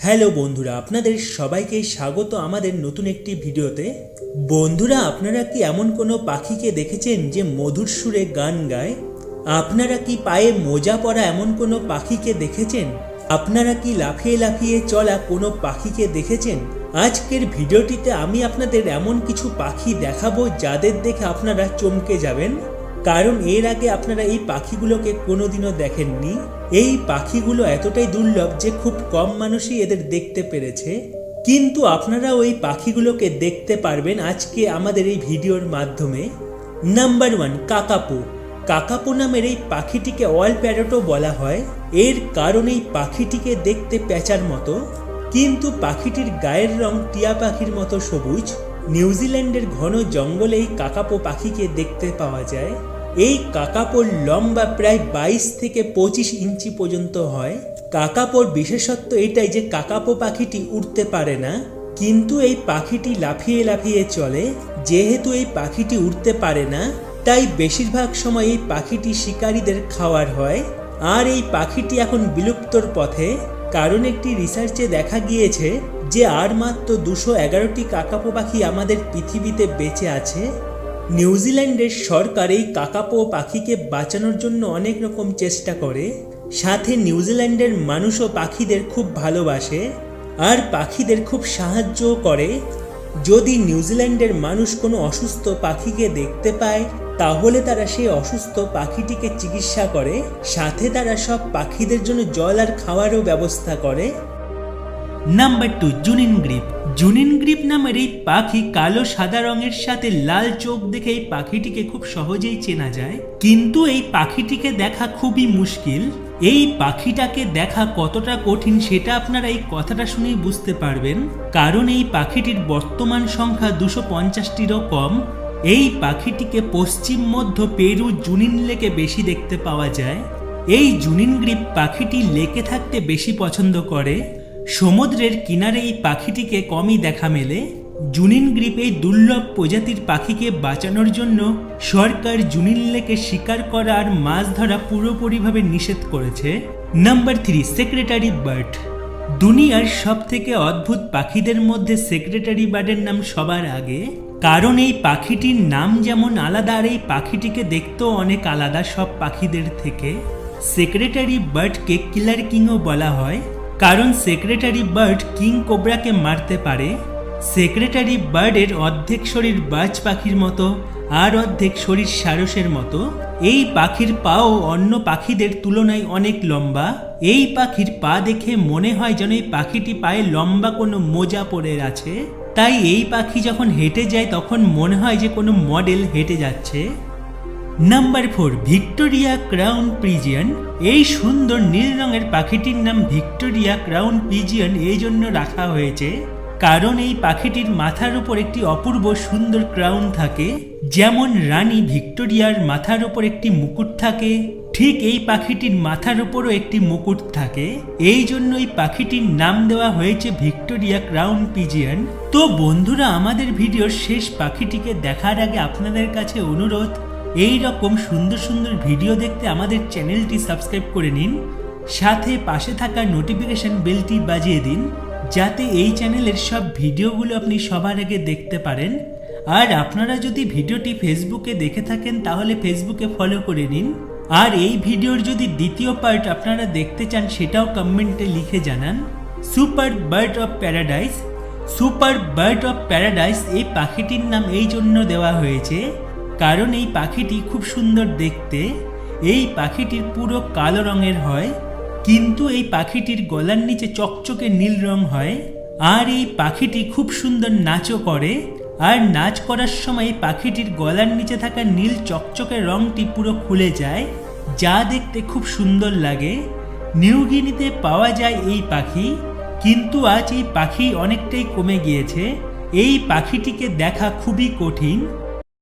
Hello বন্ধুরা, আপনাদের সবাইকে স্বাগত আমাদের নতুন একটি ভিডিওতে। বন্ধুরা, আপনারা কি এমন কোনো পাখিকে দেখেছেন যে মধুর সুরে গান গায়? আপনারা কি পায়ে মোজা পরা এমন কোনো পাখিকে দেখেছেন? আপনারা কি লাফিয়ে লাফিয়ে চলা কোনো পাখিকে দেখেছেন? আজকের ভিডিওটিতে আমি আপনাদের এমন কিছু পাখি দেখাবো যাদের দেখে আপনারা চমকে যাবেন, কারণ এর আগে আপনারা এই পাখিগুলোকে কোনোদিনও দেখেননি। এই পাখিগুলো এতটাই দুর্লভ যে খুব কম মানুষই এদের দেখতে পেরেছে, কিন্তু আপনারা ওই পাখিগুলোকে দেখতে পারবেন আজকে আমাদের এই ভিডিওর মাধ্যমে। Number 1, kakapo. কাকাপো নামের এই পাখিটিকে অল প্যারটও বলা হয়। এর কারণ এই পাখিটিকে দেখতে প্যাঁচার মতো, কিন্তু পাখিটির গায়ের রং টিয়া পাখির মতো সবুজ। নিউজিল্যান্ডের ঘন জঙ্গলে এই কাকাপো পাখিকে দেখতে পাওয়া যায়। এই কাকাপোর লম্বা প্রায় 22 থেকে 25 ইঞ্চি পর্যন্ত হয়। কাকাপোর বিশেষত্ব এটাই যে কাকাপো পাখিটি উড়তে পারে না, কিন্তু এই পাখিটি লাফিয়ে লাফিয়ে চলে। যেহেতু এই পাখিটি উড়তে পারে না, তাই বেশিরভাগ সময় এই পাখিটি শিকারীদের খাওয়ার হয়। আর এই পাখিটি এখন বিলুপ্তর পথে, কারণ একটি রিসার্চে দেখা গিয়েছে যে আর মাত্র 211টি কাকাপো পাখি আমাদের পৃথিবীতে বেঁচে আছে। নিউজিল্যান্ডের সরকার এই কাকাপো পাখিকে বাঁচানোর জন্য অনেক রকম চেষ্টা করে। সাথে নিউজিল্যান্ডের মানুষও পাখিদের খুব ভালোবাসে আর পাখিদের খুব সাহায্যও করে। যদি নিউজিল্যান্ডের মানুষ কোনো অসুস্থ পাখিকে দেখতে পায়, তাহলে তারা সেই অসুস্থ পাখিটিকে চিকিৎসা করে। সাথে তারা সব পাখিদের জন্য জল আর খাওয়ারও ব্যবস্থা করে। Number 2, Junin grebe. Junin grebe নামের এই পাখি কালো সাদা রঙের সাথে লাল চোখ দেখে এই পাখিটিকে খুব সহজেই চেনা যায়, কিন্তু এই পাখিটিকে দেখা খুবই মুশকিল। এই পাখিটাকে দেখা কতটা কঠিন সেটা আপনারা এই কথাটা শুনেই বুঝতে পারবেন, কারণ এই পাখিটির বর্তমান সংখ্যা 250টিরও কম। এই পাখিটিকে পশ্চিম মধ্য পেরু জুনিন লেকে বেশি দেখতে পাওয়া যায়। এই জুনিন গ্রিপ পাখিটি লেকে থাকতে বেশি পছন্দ করে। সমুদ্রের কিনারে এই পাখিটিকে কমই দেখা মেলে। জুনিন গ্রিপ এই দুর্লভ প্রজাতির পাখিকে বাঁচানোর জন্য সরকার জুনিন লেকে শিকার করা আর মাছ ধরা পুরোপুরিভাবে নিষেধ করেছে। Number 3, secretary bird. দুনিয়ার সব থেকে অদ্ভুত পাখিদের মধ্যে সেক্রেটারি বার্ডের নাম সবার আগে, কারণ এই পাখিটির নাম যেমন আলাদা আর এই পাখিটিকে দেখতেও অনেক আলাদা সব পাখিদের থেকে। সেক্রেটারি বার্ডকে কিলার কিংও বলা হয়, কারণ সেক্রেটারি বার্ড কিং কোবরাকে মারতে পারে। সেক্রেটারি বার্ডের অর্ধেক শরীর বাজ পাখির মতো আর অর্ধেক শরীর সারসের মতো। এই পাখির পাও অন্য পাখিদের তুলনায় অনেক লম্বা। এই পাখির পা দেখে মনে হয় যেন এই পাখিটি পায়ে লম্বা কোনো মোজা পরে আছে। তাই এই পাখি যখন হেঁটে যায় তখন মনে হয় যে কোনো মডেল হেঁটে যাচ্ছে। Number 4, Victoria crown pigeon. এই সুন্দর নীল রঙের পাখিটির নাম ভিক্টোরিয়া ক্রাউন পিজিয়ন এই জন্য রাখা হয়েছে, কারণ এই পাখিটির মাথার উপর একটি অপূর্ব সুন্দর ক্রাউন থাকে। যেমন রানী ভিক্টোরিয়ার মাথার উপর একটি মুকুট থাকে, ঠিক এই পাখিটির মাথার উপরও একটি মুকুট থাকে। এই জন্য এই পাখিটির নাম দেওয়া হয়েছে ভিক্টোরিয়া ক্রাউন পিজিয়ন। তো বন্ধুরা, আমাদের ভিডিওর শেষ পাখিটিকে দেখার আগে আপনাদের কাছে অনুরোধ, এই রকম সুন্দর সুন্দর ভিডিও দেখতে আমাদের চ্যানেলটি সাবস্ক্রাইব করে নিন। সাথে পাশে থাকা নোটিফিকেশন বেলটি বাজিয়ে দিন, যাতে এই চ্যানেলের সব ভিডিওগুলো আপনি সবার আগে দেখতে পারেন। আর আপনারা যদি ভিডিওটি ফেসবুকে দেখে থাকেন তাহলে ফেসবুকে ফলো করে নিন। আর এই ভিডিওর যদি দ্বিতীয় পার্ট আপনারা দেখতে চান সেটাও কমেন্টে লিখে জানান। Super bird of paradise. Super bird of paradise এই পাখিটির নাম এই জন্য দেওয়া হয়েছে, কারণ এই পাখিটি খুব সুন্দর দেখতে। এই পাখিটির পুরো কালো রঙের হয়, কিন্তু এই পাখিটির গলার নিচে চকচকে নীল রং হয়। আর এই পাখিটি খুব সুন্দর নাচও করে, আর নাচ করার সময় এই পাখিটির গলার নিচে থাকা নীল চকচকে রংটি পুরো খুলে যায়, যা দেখতে খুব সুন্দর লাগে। নিউ গিনিতে পাওয়া যায় এই পাখি, কিন্তু আজ এই পাখি অনেকটাই কমে গিয়েছে। এই পাখিটিকে দেখা খুবই কঠিন।